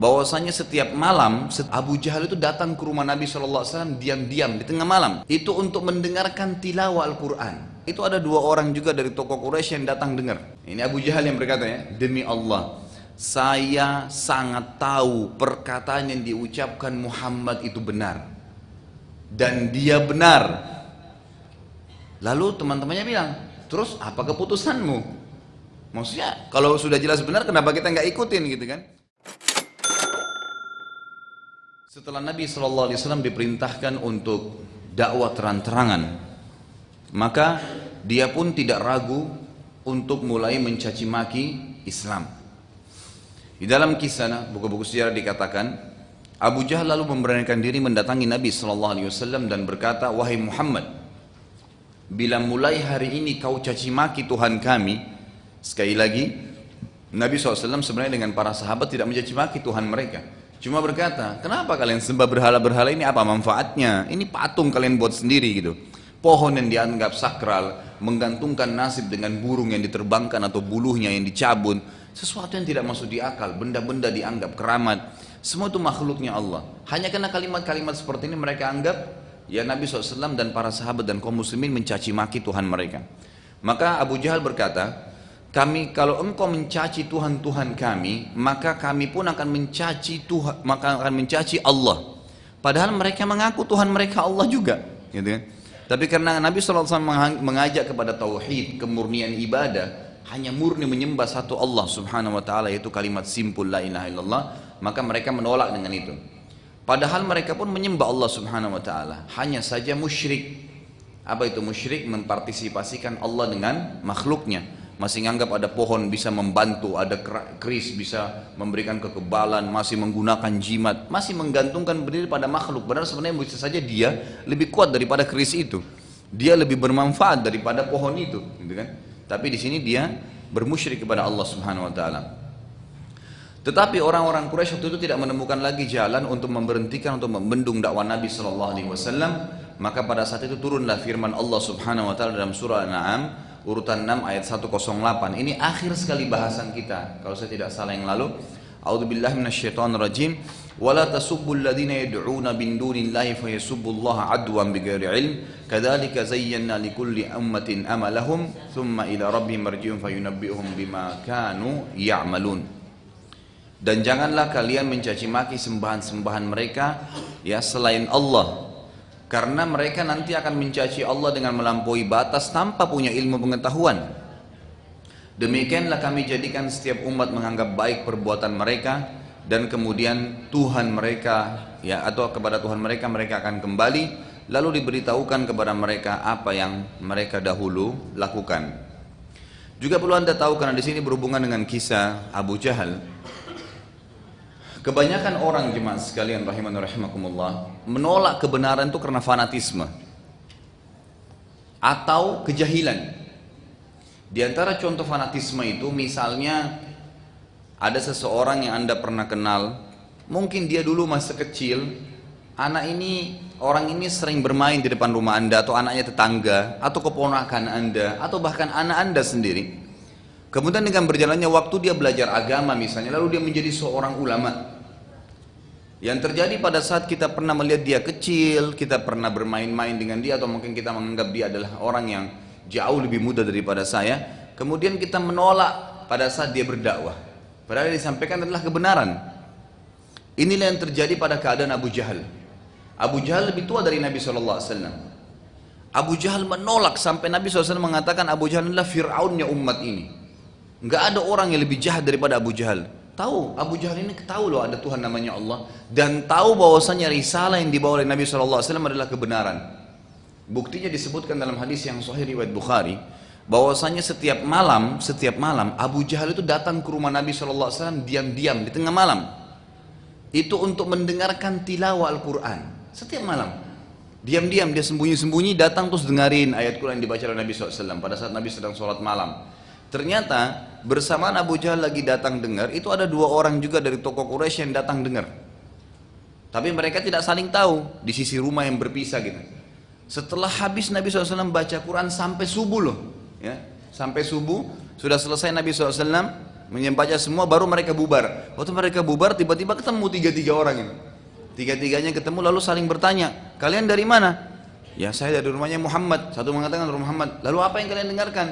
bahwasanya setiap malam Abu Jahal itu datang ke rumah Nabi SAW diam-diam di tengah malam itu untuk mendengarkan tilawah Al-Quran. Itu ada dua orang juga dari tokoh Quraisy yang datang dengar. Ini Abu Jahal yang berkata, ya, demi Allah saya sangat tahu perkataan yang diucapkan Muhammad itu benar dan dia benar. Lalu teman-temannya bilang, terus apa keputusanmu? Maksudnya kalau sudah jelas benar kenapa kita nggak ikutin gitu kan? Setelah Nabi SAW diperintahkan untuk dakwah terang-terangan, maka dia pun tidak ragu untuk mulai mencaci maki Islam. Di dalam kisah buku-buku sejarah dikatakan, Abu Jahal lalu memberanikan diri mendatangi Nabi SAW dan berkata, wahai Muhammad, bila mulai hari ini kau caci maki Tuhan kami, sekali lagi Nabi SAW sebenarnya dengan para sahabat tidak mencaci maki Tuhan mereka, cuma berkata, kenapa kalian sembah berhala-berhala ini, apa manfaatnya? Ini patung kalian buat sendiri gitu. Pohon yang dianggap sakral, menggantungkan nasib dengan burung yang diterbangkan atau buluhnya yang dicabut, sesuatu yang tidak masuk di akal, benda-benda dianggap keramat, semua itu makhluknya Allah. Hanya karena kalimat-kalimat seperti ini mereka anggap, ya Nabi SAW dan para sahabat dan kaum muslimin mencaci maki Tuhan mereka. Maka Abu Jahal berkata, kalau engkau mencaci Tuhan-Tuhan kami, maka kami pun akan mencaci Tuhan, maka akan mencaci Allah. Padahal mereka mengaku Tuhan mereka Allah juga, gitu kan? Tapi karena Nabi SAW mengajak kepada tauhid, kemurnian ibadah, hanya murni menyembah satu Allah Subhanahu Wa Taala, yaitu kalimat simpul la ilaha illallah, maka mereka menolak dengan itu. Padahal mereka pun menyembah Allah Subhanahu Wa Taala, hanya saja musyrik. Apa itu musyrik? Mempartisipasikan Allah dengan makhluknya. Masih menganggap ada pohon bisa membantu, ada keris bisa memberikan kekebalan, masih menggunakan jimat, masih menggantungkan berdiri pada makhluk. Padahal sebenarnya bisa saja dia lebih kuat daripada keris itu, dia lebih bermanfaat daripada pohon itu, gitu kan? Tapi di sini dia bermusyrik kepada Allah Subhanahu Wa Taala. Tetapi orang-orang Quraisy waktu itu tidak menemukan lagi jalan untuk memberhentikan, untuk membendung dakwah Nabi Sallallahu Alaihi Wasallam. Maka pada saat itu turunlah firman Allah Subhanahu Wa Taala dalam surah Al-An'am urutan 6 ayat 108. Ini akhir sekali bahasan kita kalau saya tidak salah yang lalu. A'udzubillahi minasyaitonirrajim. Wala tasubbul ladzina yad'una min dunillahi fayasubbullaha adwan bighairi ilm. Kadzalika zayyana likulli ummatin amalahum thumma ila rabbihim marji'un fayunabbi'uhum bima kanu ya'malun. Dan janganlah kalian mencaci maki sembahan-sembahan mereka ya selain Allah, karena mereka nanti akan mencaci Allah dengan melampaui batas tanpa punya ilmu pengetahuan. Demikianlah kami jadikan setiap umat menganggap baik perbuatan mereka, dan kemudian Tuhan mereka ya atau kepada Tuhan mereka akan kembali, lalu diberitahukan kepada mereka apa yang mereka dahulu lakukan. Juga perlu Anda tahu, karena di sini berhubungan dengan kisah Abu Jahal. Kebanyakan orang jemaah sekalian rahiman rahimakumullah menolak kebenaran itu karena fanatisme atau kejahilan. Di antara contoh fanatisme itu misalnya ada seseorang yang Anda pernah kenal, mungkin dia dulu masa kecil, orang ini sering bermain di depan rumah Anda, atau anaknya tetangga, atau keponakan Anda, atau bahkan anak Anda sendiri. Kemudian dengan berjalannya waktu dia belajar agama misalnya, lalu dia menjadi seorang ulama. Yang terjadi pada saat kita pernah melihat dia kecil, kita pernah bermain-main dengan dia, atau mungkin kita menganggap dia adalah orang yang jauh lebih muda daripada saya, kemudian kita menolak pada saat dia berdakwah, padahal yang disampaikan adalah kebenaran. Inilah yang terjadi pada keadaan Abu Jahal. Abu Jahal lebih tua dari Nabi SAW. Abu Jahal menolak sampai Nabi SAW mengatakan Abu Jahal adalah Fir'aunnya umat ini. Nggak ada orang yang lebih jahat daripada Abu Jahal. Tahu, Abu Jahal ini tahu loh ada Tuhan namanya Allah, dan tahu bahwasanya risalah yang dibawa oleh Nabi SAW adalah kebenaran. Buktinya disebutkan dalam hadis yang sahih riwayat Bukhari, bahwasanya setiap malam Abu Jahal itu datang ke rumah Nabi SAW diam-diam di tengah malam. Itu untuk mendengarkan tilawah Al-Quran. Setiap malam diam-diam, dia sembunyi-sembunyi datang terus dengarin ayat Quran yang dibaca oleh Nabi SAW pada saat Nabi sedang sholat malam. Ternyata bersamaan Abu Jahal lagi datang dengar, itu ada dua orang juga dari tokoh Quraisy yang datang dengar. Tapi mereka tidak saling tahu, di sisi rumah yang berpisah gitu. Setelah habis Nabi SAW baca Quran sampai subuh loh, ya, sampai subuh sudah selesai Nabi SAW, membaca semua, baru mereka bubar. Waktu mereka bubar, tiba-tiba ketemu tiga-tiga orang ini. Tiga-tiganya ketemu lalu saling bertanya, kalian dari mana? Ya saya dari rumahnya Muhammad. Satu mengatakan rumah Muhammad. Lalu apa yang kalian dengarkan?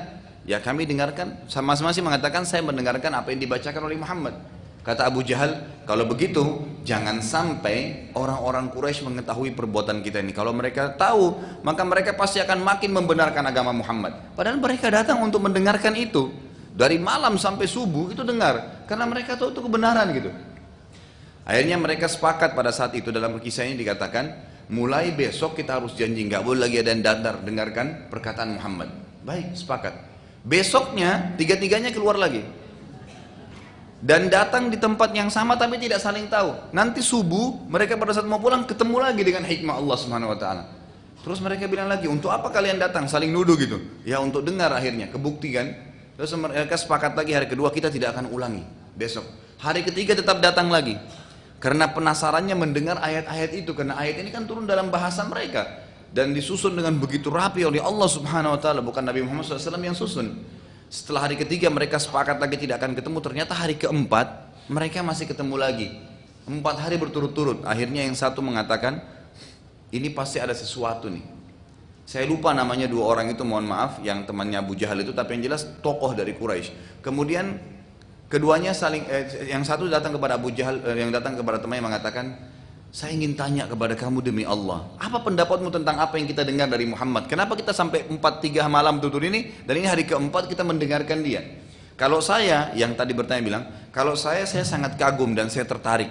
Ya kami dengarkan, masing-masing mengatakan saya mendengarkan apa yang dibacakan oleh Muhammad. Kata Abu Jahal, kalau begitu jangan sampai orang-orang Quraisy mengetahui perbuatan kita ini. Kalau mereka tahu, maka mereka pasti akan makin membenarkan agama Muhammad. Padahal mereka datang untuk mendengarkan itu. Dari malam sampai subuh itu dengar, karena mereka tahu itu kebenaran gitu. Akhirnya mereka sepakat pada saat itu, dalam kisah ini dikatakan, mulai besok kita harus janji, nggak boleh lagi ada yang dadar dengarkan perkataan Muhammad. Baik, sepakat. Besoknya tiga-tiganya keluar lagi. Dan datang di tempat yang sama tapi tidak saling tahu. Nanti subuh mereka pada saat mau pulang ketemu lagi dengan hikmah Allah Subhanahu wa taala. Terus mereka bilang lagi, "Untuk apa kalian datang?" Saling nuduh gitu. Ya untuk dengar, akhirnya kebuktikan. Terus mereka sepakat lagi, hari kedua kita tidak akan ulangi besok. Hari ketiga tetap datang lagi. Karena penasarannya mendengar ayat-ayat itu, karena ayat ini kan turun dalam bahasa mereka dan disusun dengan begitu rapi oleh Allah Subhanahu wa taala, bukan Nabi Muhammad SAW yang susun. Setelah hari ketiga mereka sepakat lagi tidak akan ketemu, ternyata hari keempat mereka masih ketemu lagi. 4 hari berturut-turut. Akhirnya yang satu mengatakan, ini pasti ada sesuatu nih. Saya lupa namanya 2 orang itu, mohon maaf, yang temannya Abu Jahal itu, tapi yang jelas tokoh dari Quraisy. Kemudian keduanya saling, yang satu datang kepada Abu Jahal, yang datang kepada temannya mengatakan, saya ingin tanya kepada kamu demi Allah, apa pendapatmu tentang apa yang kita dengar dari Muhammad? Kenapa kita sampai 4-3 malam tutur ini, dan ini hari keempat kita mendengarkan dia? Kalau saya, yang tadi bertanya bilang, kalau saya sangat kagum dan saya tertarik.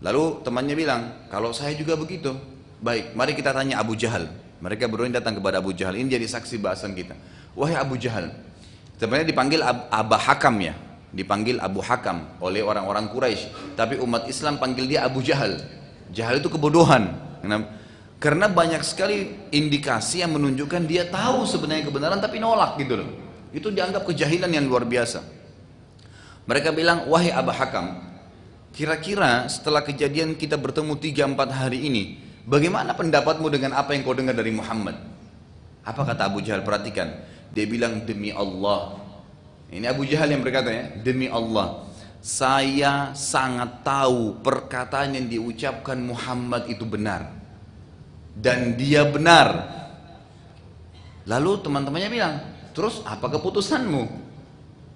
Lalu temannya bilang, kalau saya juga begitu. Baik, mari kita tanya Abu Jahal. Mereka berdua datang kepada Abu Jahal, ini jadi saksi bahasan kita. Wahai Abu Jahal, sebenarnya dipanggil Aba Hakam ya, dipanggil Abu Hakam oleh orang-orang Quraisy, tapi umat Islam panggil dia Abu Jahal. Jahal itu kebodohan. Karena banyak sekali indikasi yang menunjukkan dia tahu sebenarnya kebenaran tapi nolak gitu loh. Itu dianggap kejahilan yang luar biasa. Mereka bilang, wahai Abu Hakam, kira-kira setelah kejadian kita bertemu 3-4 hari ini, bagaimana pendapatmu dengan apa yang kau dengar dari Muhammad? Apa kata Abu Jahal? Perhatikan, dia bilang, demi Allah. Ini Abu Jahal yang berkata ya, demi Allah, saya sangat tahu perkataan yang diucapkan Muhammad itu benar. Dan dia benar. Lalu teman-temannya bilang, terus apa keputusanmu?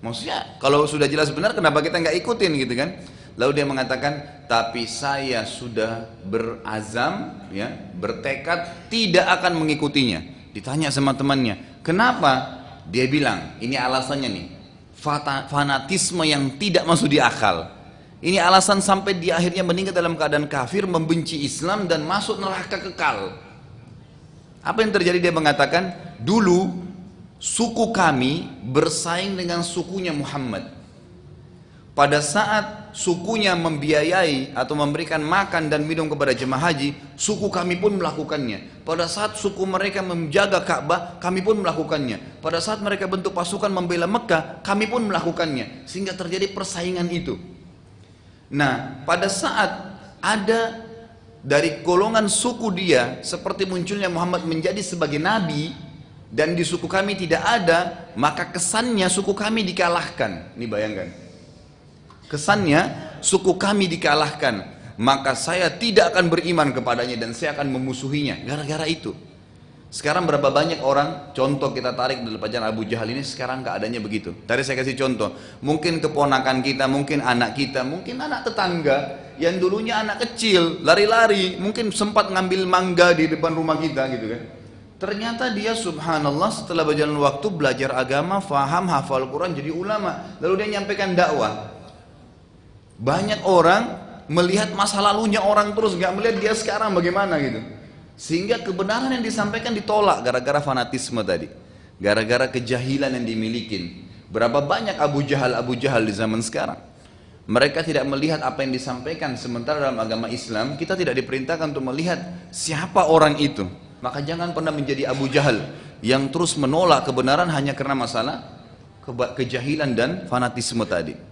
Maksudnya kalau sudah jelas benar, kenapa kita nggak ikutin gitu kan? Lalu dia mengatakan, tapi saya sudah berazam, ya, bertekad tidak akan mengikutinya. Ditanya sama temannya, kenapa? Dia bilang, ini alasannya nih, fanatisme yang tidak masuk di akal. Ini alasan sampai dia akhirnya meninggal dalam keadaan kafir, membenci Islam dan masuk neraka kekal. Apa yang terjadi? Dia mengatakan, dulu suku kami bersaing dengan sukunya Muhammad. Pada saat sukunya membiayai atau memberikan makan dan minum kepada jemaah haji, suku kami pun melakukannya. Pada saat suku mereka menjaga Ka'bah, kami pun melakukannya. Pada saat mereka bentuk pasukan membela Mekah, kami pun melakukannya. Sehingga terjadi persaingan itu. Nah, pada saat ada dari golongan suku dia, seperti munculnya Muhammad menjadi sebagai nabi, dan di suku kami tidak ada, maka kesannya suku kami dikalahkan. Ini bayangkan. Kesannya suku kami dikalahkan, maka saya tidak akan beriman kepadanya dan saya akan memusuhinya gara-gara itu. Sekarang berapa banyak orang, contoh kita tarik dari pelajaran Abu Jahal ini, sekarang keadaannya begitu. Tadi saya kasih contoh, mungkin keponakan kita, mungkin anak kita, mungkin anak tetangga yang dulunya anak kecil, lari-lari, mungkin sempat ngambil mangga di depan rumah kita gitu kan. Ternyata dia subhanallah setelah berjalan waktu belajar agama, faham, hafal Quran, jadi ulama. Lalu dia nyampaikan dakwah. Banyak orang melihat masa lalunya orang terus, gak melihat dia sekarang bagaimana gitu. Sehingga kebenaran yang disampaikan ditolak gara-gara fanatisme tadi. Gara-gara kejahilan yang dimiliki. Berapa banyak Abu Jahal di zaman sekarang. Mereka tidak melihat apa yang disampaikan, sementara dalam agama Islam kita tidak diperintahkan untuk melihat siapa orang itu. Maka jangan pernah menjadi Abu Jahal yang terus menolak kebenaran hanya karena masalah kejahilan dan fanatisme tadi.